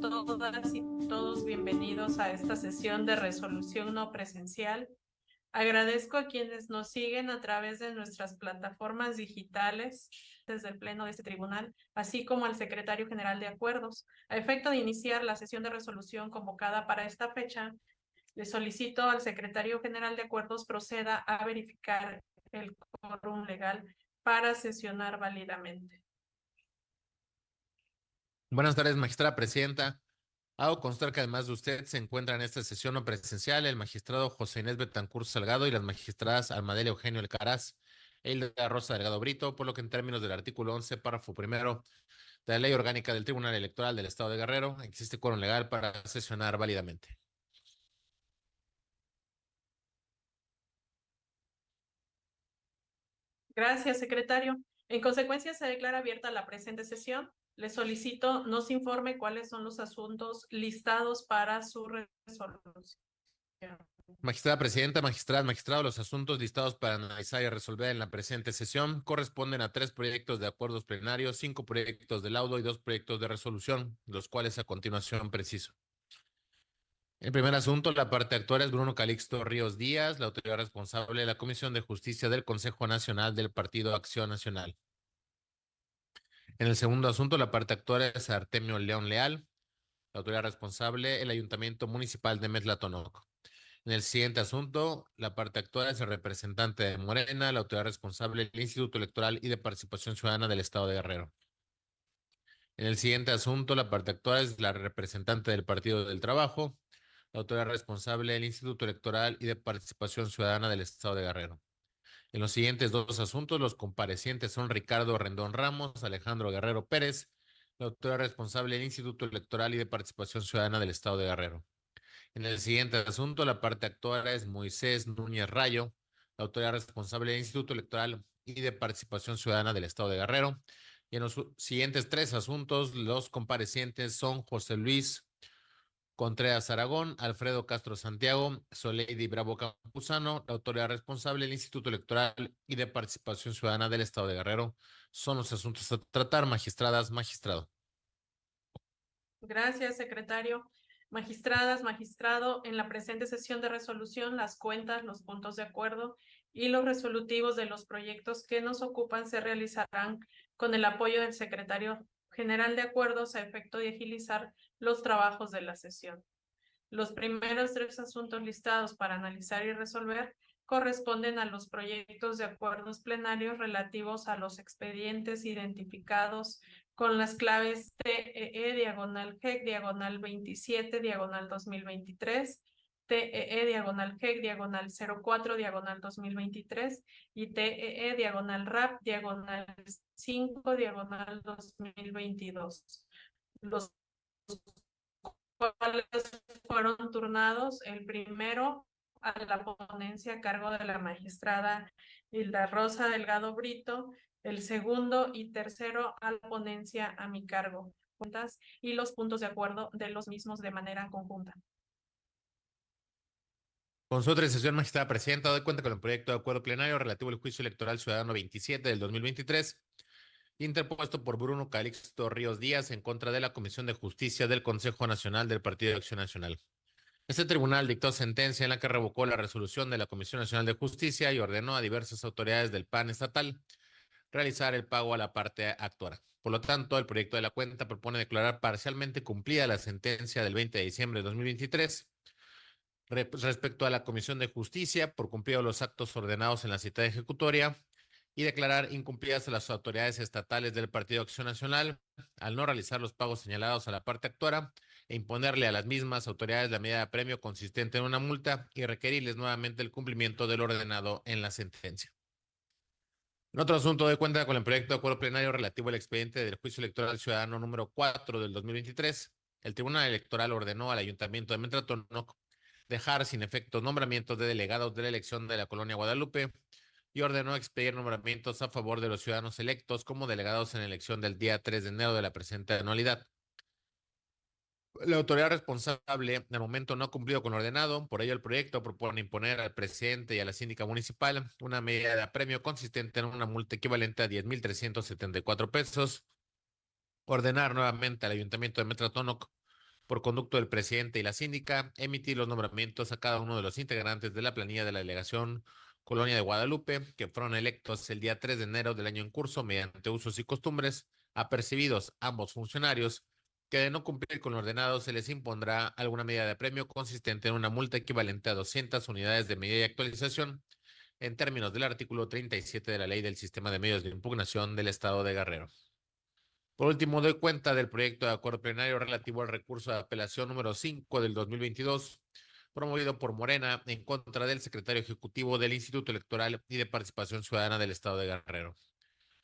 todas y todos bienvenidos a esta sesión de resolución no presencial. Agradezco a quienes nos siguen a través de nuestras plataformas digitales desde el pleno de este tribunal, así como al secretario general de acuerdos. A efecto de iniciar la sesión de resolución convocada para esta fecha, le solicito al secretario general de acuerdos proceda a verificar el quórum legal para sesionar válidamente. Buenas tardes, magistrada presidenta. Hago constar que además de usted se encuentran en esta sesión no presencial el magistrado José Inés Betancur Salgado y las magistradas Almadelia Eugenio Alcaraz e Hilda Rosa Delgado Brito, por lo que en términos del artículo 11, párrafo primero de la Ley Orgánica del Tribunal Electoral del Estado de Guerrero, existe quórum legal para sesionar válidamente. Gracias, secretario. En consecuencia, se declara abierta la presente sesión. Le solicito nos informe cuáles son los asuntos listados para su resolución. Magistrada presidenta, magistradas, magistrados, los asuntos listados para analizar y resolver en la presente sesión corresponden a 3 proyectos de acuerdos plenarios, 5 proyectos de laudo y 2 proyectos de resolución, los cuales a continuación preciso. El primer asunto, la parte actual es Bruno Calixto Ríos Díaz, la autoridad responsable de la Comisión de Justicia del Consejo Nacional del Partido Acción Nacional. En el segundo asunto, la parte actual es Artemio León Leal, la autoridad responsable, el Ayuntamiento Municipal de Metlatonoc. En el siguiente asunto, la parte actual es el representante de Morena, la autoridad responsable del Instituto Electoral y de Participación Ciudadana del Estado de Guerrero. En el siguiente asunto, la parte actual es la representante del Partido del Trabajo, la autoridad responsable del Instituto Electoral y de Participación Ciudadana del Estado de Guerrero. En los siguientes 2 asuntos, los comparecientes son Ricardo Rendón Ramos, Alejandro Guerrero Pérez, la autoridad responsable del Instituto Electoral y de Participación Ciudadana del Estado de Guerrero. En el siguiente asunto, la parte actual es Moisés Núñez Rayo, la autoridad responsable del Instituto Electoral y de Participación Ciudadana del Estado de Guerrero. Y en los siguientes 3 asuntos, los comparecientes son José Luis Contreras Aragón, Alfredo Castro Santiago, Soleidy Bravo Campuzano, la autoridad responsable del Instituto Electoral y de Participación Ciudadana del Estado de Guerrero. Son los asuntos a tratar, magistradas, magistrado. Gracias, secretario. Magistradas, magistrado, en la presente sesión de resolución, las cuentas, los puntos de acuerdo y los resolutivos de los proyectos que nos ocupan se realizarán con el apoyo del secretario general de acuerdos a efecto de agilizar los trabajos de la sesión. Los primeros 3 asuntos listados para analizar y resolver corresponden a los proyectos de acuerdos plenarios relativos a los expedientes identificados con las claves TEE/GEC 27/2023, TEE/GEC 04/2023 y TEE/RAP 5/2022. Los cuales fueron turnados, el primero a la ponencia a cargo de la magistrada Hilda Rosa Delgado Brito, el segundo y tercero a la ponencia a mi cargo, y los puntos de acuerdo de los mismos de manera conjunta. Con su autorización, magistrada presidenta, doy cuenta con el proyecto de acuerdo plenario relativo al juicio electoral ciudadano 27 del 2023, interpuesto por Bruno Calixto Ríos Díaz en contra de la Comisión de Justicia del Consejo Nacional del Partido de Acción Nacional. Este tribunal dictó sentencia en la que revocó la resolución de la Comisión Nacional de Justicia y ordenó a diversas autoridades del PAN estatal realizar el pago a la parte actora. Por lo tanto, el proyecto de la cuenta propone declarar parcialmente cumplida la sentencia del 20 de diciembre de 2023 respecto a la Comisión de Justicia por cumplir los actos ordenados en la cita ejecutoria y declarar incumplidas a las autoridades estatales del Partido Acción Nacional al no realizar los pagos señalados a la parte actora e imponerle a las mismas autoridades la medida de premio consistente en una multa y requerirles nuevamente el cumplimiento del ordenado en la sentencia. En otro asunto, doy cuenta con el proyecto de acuerdo plenario relativo al expediente del juicio electoral ciudadano número 4 del 2023. El Tribunal Electoral ordenó al Ayuntamiento de Metlatonoc dejar sin efectos nombramientos de delegados de la elección de la Colonia Guadalupe y ordenó expedir nombramientos a favor de los ciudadanos electos como delegados en la elección del día 3 de enero de la presente anualidad. La autoridad responsable al momento no ha cumplido con lo ordenado, por ello el proyecto propone imponer al presidente y a la síndica municipal una medida de apremio consistente en una multa equivalente a 10,374 pesos, ordenar nuevamente al Ayuntamiento de Metlatonoc por conducto del presidente y la síndica, emitir los nombramientos a cada uno de los integrantes de la planilla de la delegación Colonia de Guadalupe, que fueron electos el día 3 de enero del año en curso mediante usos y costumbres, apercibidos ambos funcionarios, que de no cumplir con lo ordenado se les impondrá alguna medida de premio consistente en una multa equivalente a 200 unidades de medida y actualización, en términos del artículo 37 de la Ley del Sistema de Medios de Impugnación del Estado de Guerrero. Por último, doy cuenta del proyecto de acuerdo plenario relativo al recurso de apelación número 5 del 2022, promovido por Morena en contra del secretario ejecutivo del Instituto Electoral y de Participación Ciudadana del Estado de Guerrero.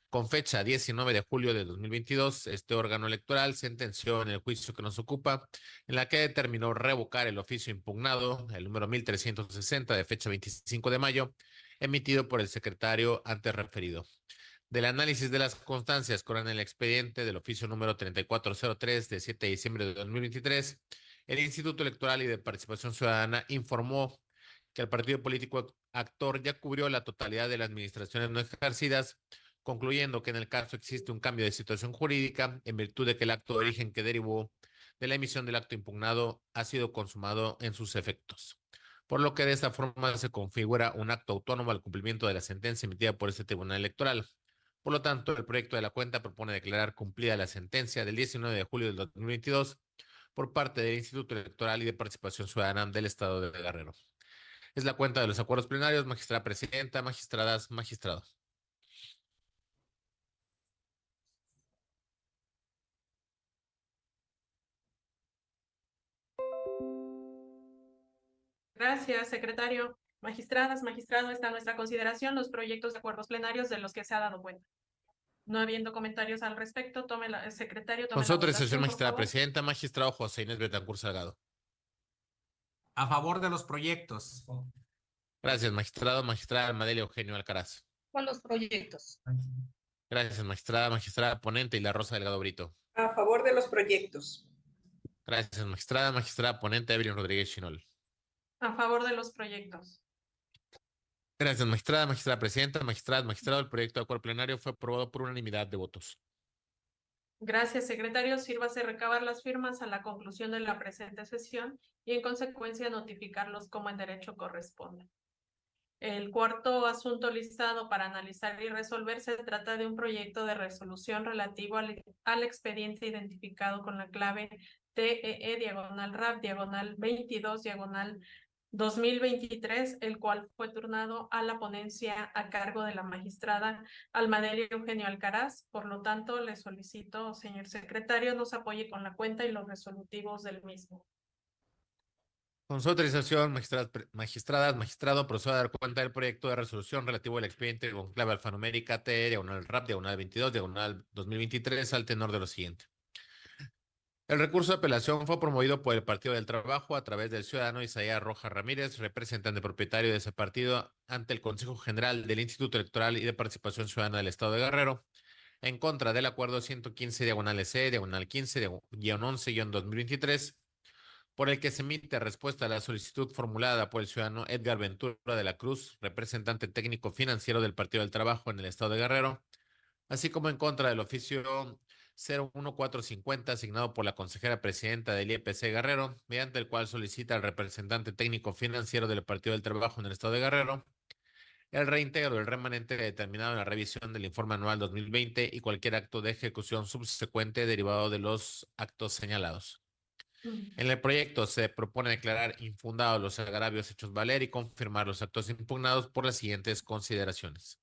Con fecha 19 de julio de 2022, este órgano electoral sentenció en el juicio que nos ocupa, en la que determinó revocar el oficio impugnado, el número 1360 de fecha 25 de mayo, emitido por el secretario antes referido. Del análisis de las constancias con el expediente del oficio número 3403 de 7 de diciembre de 2023, el Instituto Electoral y de Participación Ciudadana informó que el partido político actor ya cubrió la totalidad de las administraciones no ejercidas, concluyendo que en el caso existe un cambio de situación jurídica en virtud de que el acto de origen que derivó de la emisión del acto impugnado ha sido consumado en sus efectos. Por lo que de esta forma se configura un acto autónomo al cumplimiento de la sentencia emitida por este Tribunal Electoral. Por lo tanto, el proyecto de la cuenta propone declarar cumplida la sentencia del 19 de julio del 2022 por parte del Instituto Electoral y de Participación Ciudadana del Estado de Guerrero. Es la cuenta de los acuerdos plenarios, magistrada presidenta, magistradas, magistrados. Gracias, secretario. Magistradas, magistrado, está a nuestra consideración los proyectos de acuerdos plenarios de los que se ha dado cuenta. No habiendo comentarios al respecto, el secretario Con tome su la autorización, votación, por magistrada favor. presidenta, magistrado José Inés Betancourt Salgado. A favor de los proyectos. Gracias, magistrado, magistrada Almadelia Eugenio Alcaraz. Con los proyectos. Gracias, magistrada ponente y la Rosa Delgado Brito. A favor de los proyectos. Gracias, magistrada ponente Evelyn Rodríguez Chinol. A favor de los proyectos. Gracias, magistrada presidenta, magistrado, el proyecto de acuerdo plenario fue aprobado por unanimidad de votos. Gracias, secretario. Sírvase recabar las firmas a la conclusión de la presente sesión y en consecuencia notificarlos como en derecho corresponde. El cuarto asunto listado para analizar y resolver se trata de un proyecto de resolución relativo al expediente identificado con la clave TEE/RAP/22/2023, el cual fue turnado a la ponencia a cargo de la magistrada Almadelia Eugenio Alcaraz. Por lo tanto, le solicito, señor secretario, nos apoye con la cuenta y los resolutivos del mismo. Con su autorización, magistrado, procedo a dar cuenta del proyecto de resolución relativo al expediente con clave alfanumérica TE/RAP/22/2023 al tenor de lo siguiente. El recurso de apelación fue promovido por el Partido del Trabajo a través del ciudadano Isaías Rojas Ramírez, representante propietario de ese partido, ante el Consejo General del Instituto Electoral y de Participación Ciudadana del Estado de Guerrero, en contra del acuerdo 115/C/15-11-2023, por el que se emite respuesta a la solicitud formulada por el ciudadano Edgar Ventura de la Cruz, representante técnico financiero del Partido del Trabajo en el Estado de Guerrero, así como en contra del oficio 01450 asignado por la consejera presidenta del IEPC Guerrero, mediante el cual solicita al representante técnico financiero del Partido del Trabajo en el Estado de Guerrero el reintegro del remanente determinado en la revisión del informe anual 2020 y cualquier acto de ejecución subsecuente derivado de los actos señalados. En el proyecto se propone declarar infundados los agravios hechos valer y confirmar los actos impugnados por las siguientes consideraciones.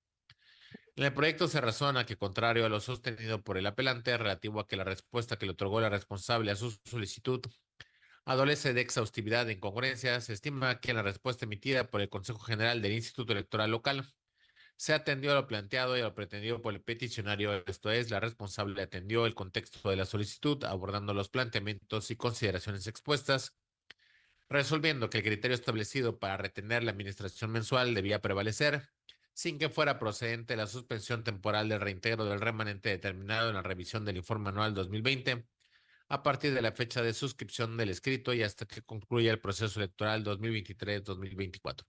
En el proyecto se razona que, contrario a lo sostenido por el apelante relativo a que la respuesta que le otorgó la responsable a su solicitud adolece de exhaustividad e incongruencia, se estima que en la respuesta emitida por el Consejo General del Instituto Electoral Local se atendió a lo planteado y a lo pretendido por el peticionario, esto es, la responsable atendió el contexto de la solicitud, abordando los planteamientos y consideraciones expuestas, resolviendo que el criterio establecido para retener la administración mensual debía prevalecer, sin que fuera procedente la suspensión temporal del reintegro del remanente determinado en la revisión del informe anual 2020, a partir de la fecha de suscripción del escrito y hasta que concluya el proceso electoral 2023-2024.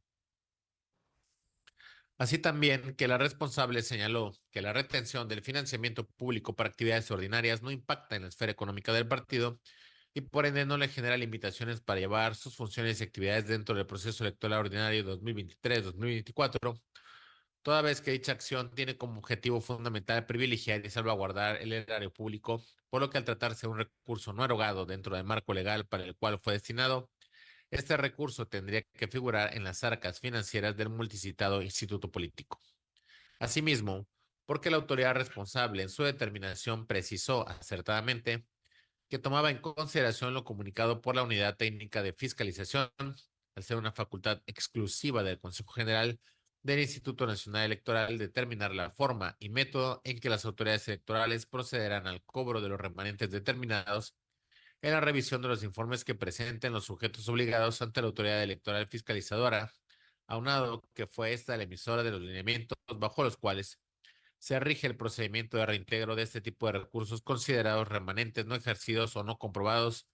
Así también que la responsable señaló que la retención del financiamiento público para actividades ordinarias no impacta en la esfera económica del partido y por ende no le genera limitaciones para llevar sus funciones y actividades dentro del proceso electoral ordinario 2023-2024, toda vez que dicha acción tiene como objetivo fundamental privilegiar y salvaguardar el erario público, por lo que al tratarse de un recurso no erogado dentro del marco legal para el cual fue destinado, este recurso tendría que figurar en las arcas financieras del multicitado instituto político. Asimismo, porque la autoridad responsable en su determinación precisó acertadamente que tomaba en consideración lo comunicado por la Unidad Técnica de Fiscalización, al ser una facultad exclusiva del Consejo General del Instituto Nacional Electoral determinar la forma y método en que las autoridades electorales procederán al cobro de los remanentes determinados en la revisión de los informes que presenten los sujetos obligados ante la autoridad electoral fiscalizadora, aunado que fue esta la emisora de los lineamientos bajo los cuales se rige el procedimiento de reintegro de este tipo de recursos considerados remanentes no ejercidos o no comprobados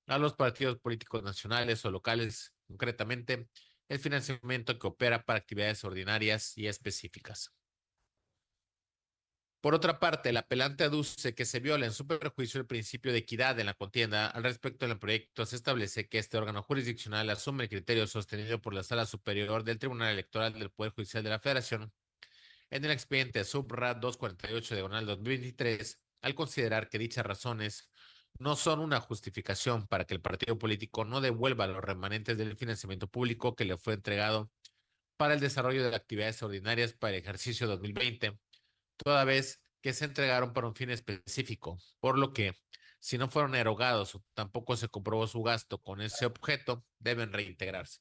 a los partidos políticos nacionales o locales, concretamente el financiamiento que opera para actividades ordinarias y específicas. Por otra parte, el apelante aduce que se viola en su perjuicio el principio de equidad en la contienda. Al respecto del proyecto, se establece que este órgano jurisdiccional asume el criterio sostenido por la Sala Superior del Tribunal Electoral del Poder Judicial de la Federación en el expediente SUBRA 248/2023, al considerar que dichas razones no son una justificación para que el partido político no devuelva los remanentes del financiamiento público que le fue entregado para el desarrollo de actividades ordinarias para el ejercicio 2020, toda vez que se entregaron para un fin específico, por lo que, si no fueron erogados o tampoco se comprobó su gasto con ese objeto, deben reintegrarse.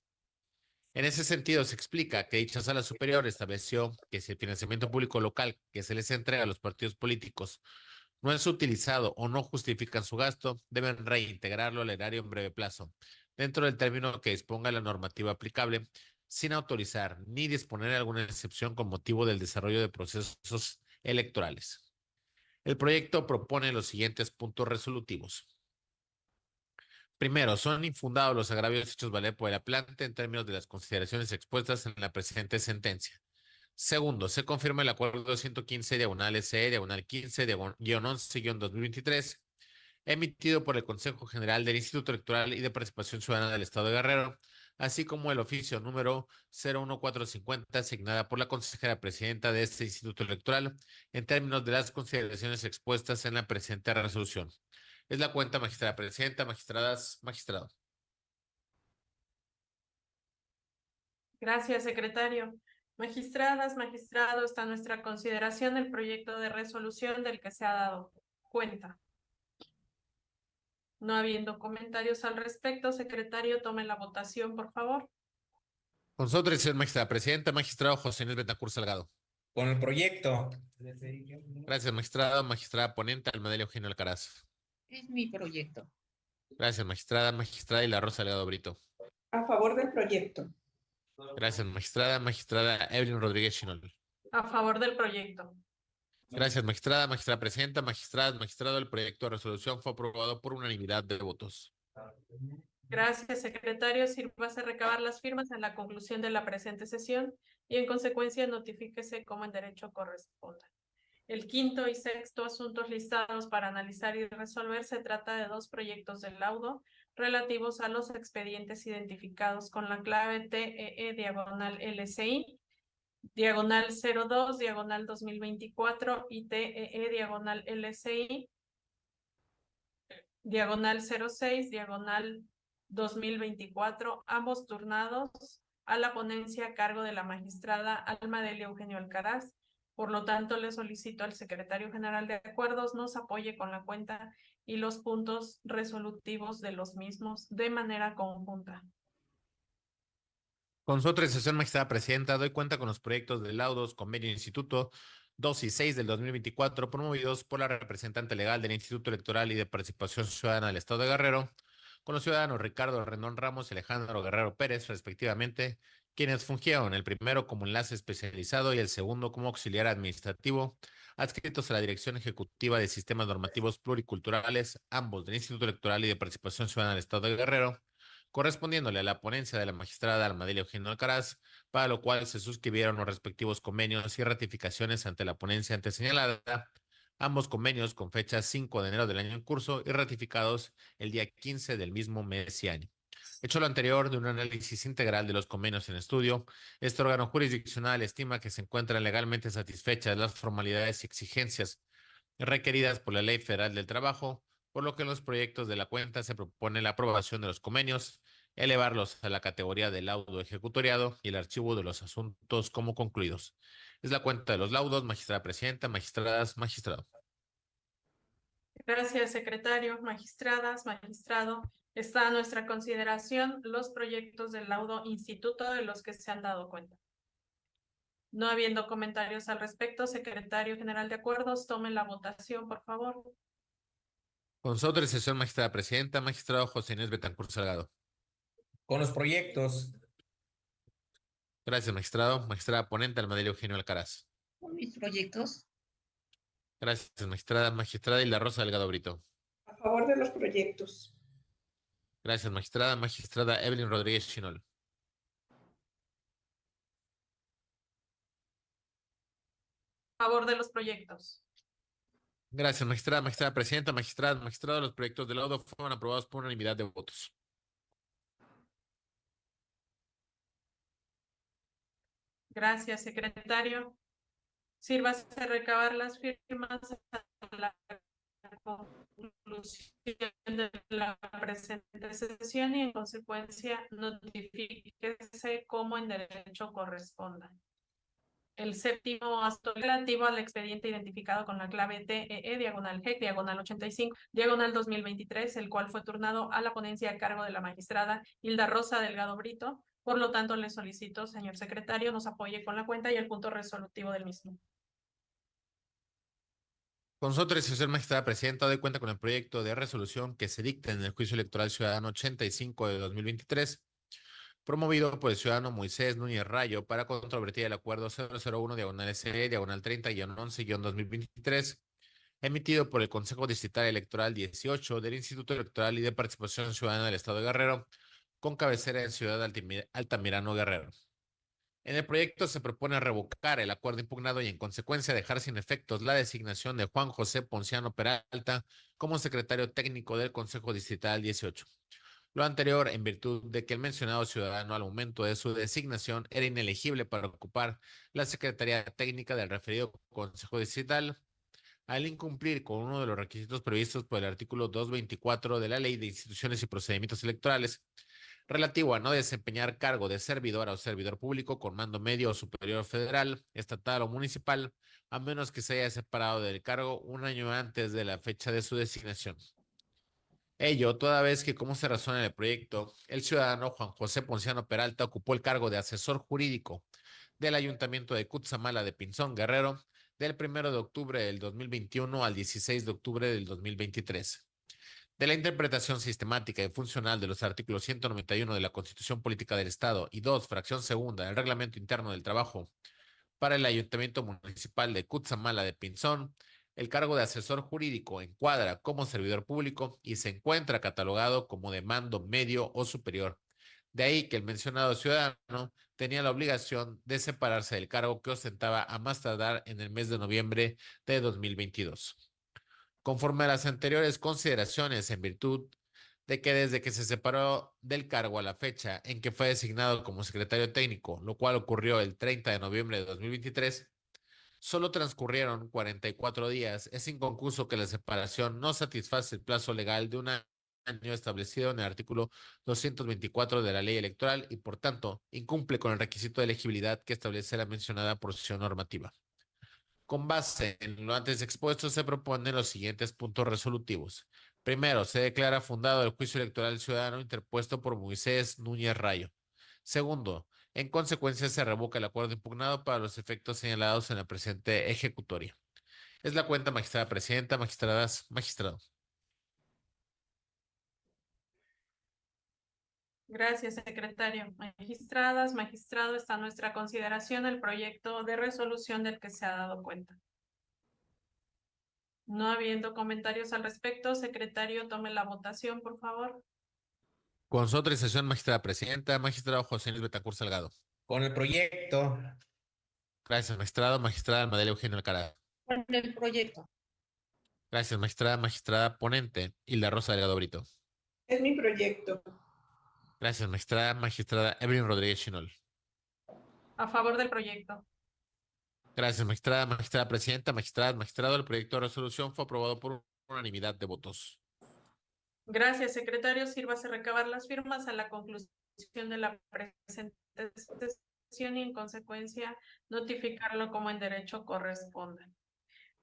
En ese sentido, se explica que dicha sala superior estableció que si el financiamiento público local que se les entrega a los partidos políticos no es utilizado o no justifican su gasto, deben reintegrarlo al erario en breve plazo, dentro del término que disponga la normativa aplicable, sin autorizar ni disponer alguna excepción con motivo del desarrollo de procesos electorales. El proyecto propone los siguientes puntos resolutivos. Primero, son infundados los agravios hechos valer por el apelante en términos de las consideraciones expuestas en la presente sentencia. Segundo, se confirma el acuerdo 115/SE/15-11-2023 emitido por el Consejo General del Instituto Electoral y de Participación Ciudadana del Estado de Guerrero, así como el oficio número 01450 asignada por la consejera presidenta de este Instituto Electoral en términos de las consideraciones expuestas en la presente resolución. Es la cuenta, magistrada presidenta, magistradas, magistrado. Gracias, secretario. Magistradas, magistrado, está a nuestra consideración el proyecto de resolución del que se ha dado cuenta. No habiendo comentarios al respecto, secretario, tome la votación, por favor. Con su autorización, magistrada presidenta, magistrado José Luis Betancourt Salgado. Con el proyecto. Gracias, magistrado, magistrada ponente, Almadelia Eugenio Alcaraz. Es mi proyecto. Gracias, magistrada y la Rosa Salgado Brito. A favor del proyecto. Gracias, magistrada Evelyn Rodríguez Chinol. A favor del proyecto. Gracias, magistrada presidenta, magistradas, magistrado. El proyecto de resolución fue aprobado por unanimidad de votos. Gracias, secretario. Sírvase recabar las firmas en la conclusión de la presente sesión y en consecuencia notifíquese como en derecho corresponda. El quinto y sexto asuntos listados para analizar y resolver se trata de dos proyectos de laudo relativos a los expedientes identificados con la clave TEE/LCI, /02/2024 y TEE/LCI, /06/2024, ambos turnados a la ponencia a cargo de la magistrada Almadelia Eugenio Alcaraz. Por lo tanto, le solicito al secretario general de acuerdos nos apoye con la cuenta y los puntos resolutivos de los mismos de manera conjunta. Con su autorización, magistrada presidenta, doy cuenta con los proyectos de laudos, convenio Instituto 2 y 6 del 2024, promovidos por la representante legal del Instituto Electoral y de Participación Ciudadana del Estado de Guerrero, con los ciudadanos Ricardo Rendón Ramos y Alejandro Guerrero Pérez, respectivamente, quienes fungieron el primero como enlace especializado y el segundo como auxiliar administrativo, adscritos a la Dirección Ejecutiva de Sistemas Normativos Pluriculturales, ambos del Instituto Electoral y de Participación Ciudadana del Estado de Guerrero, correspondiéndole a la ponencia de la magistrada Almadelia Eugenio Alcaraz, para lo cual se suscribieron los respectivos convenios y ratificaciones ante la ponencia antes señalada, ambos convenios con fecha 5 de enero del año en curso y ratificados el día 15 del mismo mes y año. Hecho lo anterior, de un análisis integral de los convenios en estudio, este órgano jurisdiccional estima que se encuentran legalmente satisfechas las formalidades y exigencias requeridas por la Ley Federal del Trabajo, por lo que en los proyectos de la cuenta se propone la aprobación de los convenios, elevarlos a la categoría de laudo ejecutoriado y el archivo de los asuntos como concluidos. Es la cuenta de los laudos, magistrada presidenta, magistradas, magistrado. Gracias, secretario, magistradas, magistrado. Está a nuestra consideración los proyectos del laudo instituto de los que se han dado cuenta. No habiendo comentarios al respecto, secretario general de acuerdos, tome la votación, por favor. Con su autorización, magistrada presidenta, magistrado José Inés Betancur Salgado. Con los proyectos. Gracias, magistrado. Magistrada ponente, Almadelio Eugenio Alcaraz. Con mis proyectos. Gracias, magistrada. Magistrada Hilda Rosa Delgado Brito. A favor de los proyectos. Gracias, magistrada. Magistrada Evelyn Rodríguez Chinol. A favor de los proyectos. Gracias, magistrada. Magistrada presidenta, magistrada, magistrado. Los proyectos de laudo fueron aprobados por unanimidad de votos. Gracias, secretario. Sírvase a recabar las firmas a la conclusión de la presente sesión y en consecuencia notifíquese como en derecho corresponda. El séptimo acto relativo al expediente identificado con la clave TEE, diagonal GEC, diagonal 85, diagonal 2023, el cual fue turnado a la ponencia a cargo de la magistrada Hilda Rosa Delgado Brito. Por lo tanto, le solicito, señor secretario, nos apoye con la cuenta y el punto resolutivo del mismo. Con su autorización, magistrada presidenta, doy cuenta con el proyecto de resolución que se dicta en el Juicio Electoral Ciudadano 85 de 2023, promovido por el ciudadano Moisés Núñez Rayo para controvertir el acuerdo 001 diagonal SE diagonal 30-11-2023, emitido por el Consejo Distrital Electoral 18 del Instituto Electoral y de Participación Ciudadana del Estado de Guerrero, con cabecera en Ciudad Altamirano, Guerrero. En el proyecto se propone revocar el acuerdo impugnado y en consecuencia dejar sin efectos la designación de Juan José Ponciano Peralta como secretario técnico del Consejo Distrital 18. Lo anterior en virtud de que el mencionado ciudadano al momento de su designación era inelegible para ocupar la Secretaría Técnica del referido Consejo Distrital, al incumplir con uno de los requisitos previstos por el artículo 224 de la Ley de Instituciones y Procedimientos Electorales, relativo a no desempeñar cargo de servidora o servidor público con mando medio o superior federal, estatal o municipal, a menos que se haya separado del cargo un año antes de la fecha de su designación. Ello, toda vez que, como se razona en el proyecto, el ciudadano Juan José Ponciano Peralta ocupó el cargo de asesor jurídico del Ayuntamiento de Cutzamala de Pinzón, Guerrero, del 1 de octubre del 2021 al 16 de octubre del 2023. De la interpretación sistemática y funcional de los artículos 191 de la Constitución Política del Estado y 2, fracción segunda, del Reglamento Interno del Trabajo para el Ayuntamiento Municipal de Cutzamala de Pinzón, el cargo de asesor jurídico encuadra como servidor público y se encuentra catalogado como de mando medio o superior. De ahí que el mencionado ciudadano tenía la obligación de separarse del cargo que ostentaba a más tardar en el mes de noviembre de 2022. Conforme a las anteriores consideraciones, en virtud de que desde que se separó del cargo a la fecha en que fue designado como secretario técnico, lo cual ocurrió el 30 de noviembre de 2023, solo transcurrieron 44 días. Es inconcluso que la separación no satisface el plazo legal de un año establecido en el artículo 224 de la ley electoral y, por tanto, incumple con el requisito de elegibilidad que establece la mencionada porción normativa. Con base en lo antes expuesto, se proponen los siguientes puntos resolutivos. Primero, se declara fundado el juicio electoral ciudadano interpuesto por Moisés Núñez Rayo. Segundo, en consecuencia, se revoca el acuerdo impugnado para los efectos señalados en la presente ejecutoria. Es la cuenta, magistrada presidenta, magistradas, magistrados. Gracias, secretario. Magistradas, magistrado, está a nuestra consideración el proyecto de resolución del que se ha dado cuenta. No habiendo comentarios al respecto, secretario, tome la votación, por favor. Con su autorización, magistrada presidenta, magistrado José Luis Betancur Salgado. Con el proyecto. Gracias, magistrado, magistrada Almadelio Eugenio Alcaraz. Con el proyecto. Gracias, magistrada. Magistrada ponente, Hilda Rosa Delgado Brito. Es mi proyecto. Gracias, magistrada. Magistrada Evelyn Rodríguez Chinol. A favor del proyecto. Gracias, magistrada. Magistrada presidenta, magistrada, magistrado. El proyecto de resolución fue aprobado por unanimidad de votos. Gracias, secretario. Sírvase recabar las firmas a la conclusión de la presente sesión y en consecuencia notificarlo como en derecho corresponda.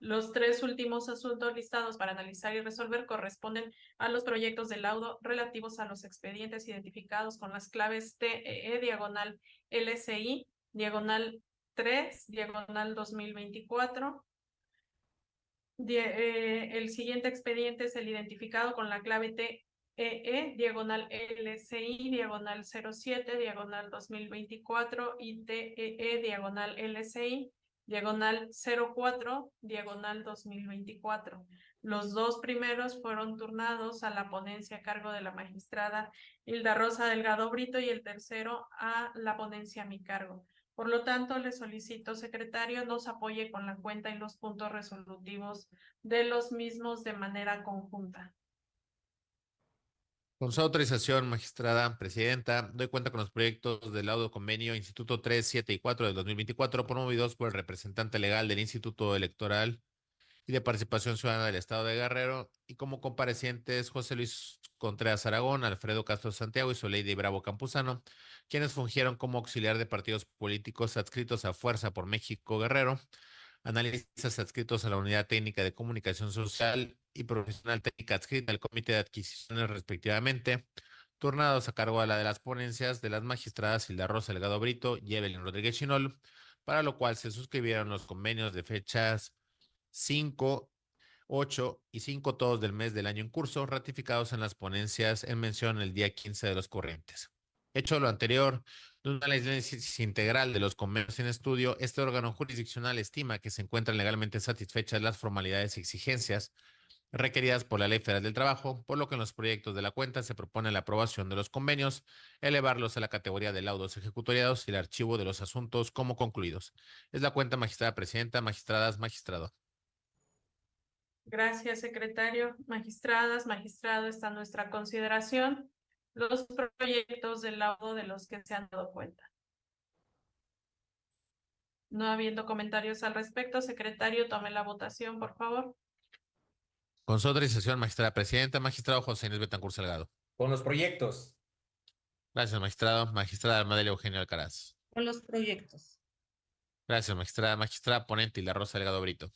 Los tres últimos asuntos listados para analizar y resolver corresponden a los proyectos de laudo relativos a los expedientes identificados con las claves TEE, diagonal LSI, diagonal 3, diagonal 2024. El siguiente expediente es el identificado con la clave TEE, diagonal LSI, diagonal 07, diagonal 2024 y TEE, diagonal LSI, diagonal 04, diagonal 2024. Los dos primeros fueron turnados a la ponencia a cargo de la magistrada Hilda Rosa Delgado Brito y el tercero a la ponencia a mi cargo. Por lo tanto, le solicito, secretario, nos apoye con la cuenta y los puntos resolutivos de los mismos de manera conjunta. Con su autorización, magistrada presidenta, doy cuenta con los proyectos del laudo convenio Instituto 3, 7 y 4 del 2024 promovidos por el representante legal del Instituto Electoral y de Participación Ciudadana del Estado de Guerrero y como comparecientes José Luis Contreras Aragón, Alfredo Castro Santiago y Soleide Bravo Campuzano, quienes fungieron como auxiliar de partidos políticos adscritos a Fuerza por México Guerrero, analistas adscritos a la Unidad Técnica de Comunicación Social y Profesional Técnica adscrita al Comité de Adquisiciones respectivamente, turnados a cargo de la de las ponencias de las magistradas Hilda Rosa Delgado Brito y Evelyn Rodríguez Chinol, para lo cual se suscribieron los convenios de fechas 5, 8 y 5 todos del mes del año en curso, ratificados en las ponencias en mención el día 15 de los corrientes. Hecho lo anterior, de un análisis integral de los convenios en estudio, este órgano jurisdiccional estima que se encuentran legalmente satisfechas las formalidades y exigencias requeridas por la Ley Federal del Trabajo, por lo que en los proyectos de la cuenta se propone la aprobación de los convenios, elevarlos a la categoría de laudos ejecutoriados y el archivo de los asuntos como concluidos. Es la cuenta, magistrada presidenta, magistradas, magistrado. Gracias, secretario. Magistradas, magistrado, está a nuestra consideración los proyectos de laudo de los que se han dado cuenta. No habiendo comentarios al respecto, secretario, tome la votación, por favor. Con su autorización, magistrada presidenta, magistrado José Inés Betancur Salgado. Con los proyectos. Gracias, magistrado. Magistrada Armadelia Eugenio Alcaraz. Con los proyectos. Gracias, magistrada. Magistrada ponente Hilda Rosa Delgado Brito.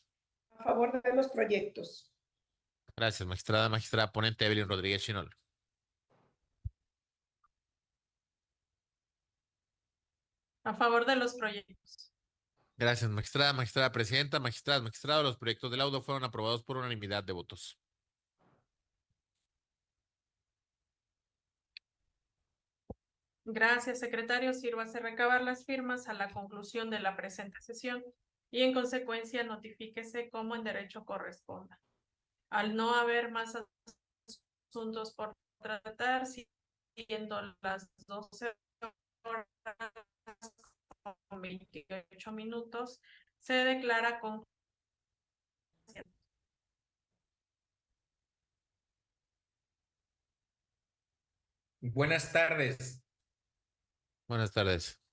A favor de los proyectos. Gracias, magistrada. Magistrada ponente Evelyn Rodríguez Chinol. A favor de los proyectos. Gracias, magistrada. Magistrada presidenta, magistradas, magistrado. Los proyectos de laudo fueron aprobados por unanimidad de votos. Gracias, secretario. Sírvase recabar las firmas a la conclusión de la presente sesión y en consecuencia notifíquese como en derecho corresponda. Al no haber más asuntos por tratar, siendo las 12 horas con 28 minutos, se declara con Buenas tardes. Buenas tardes.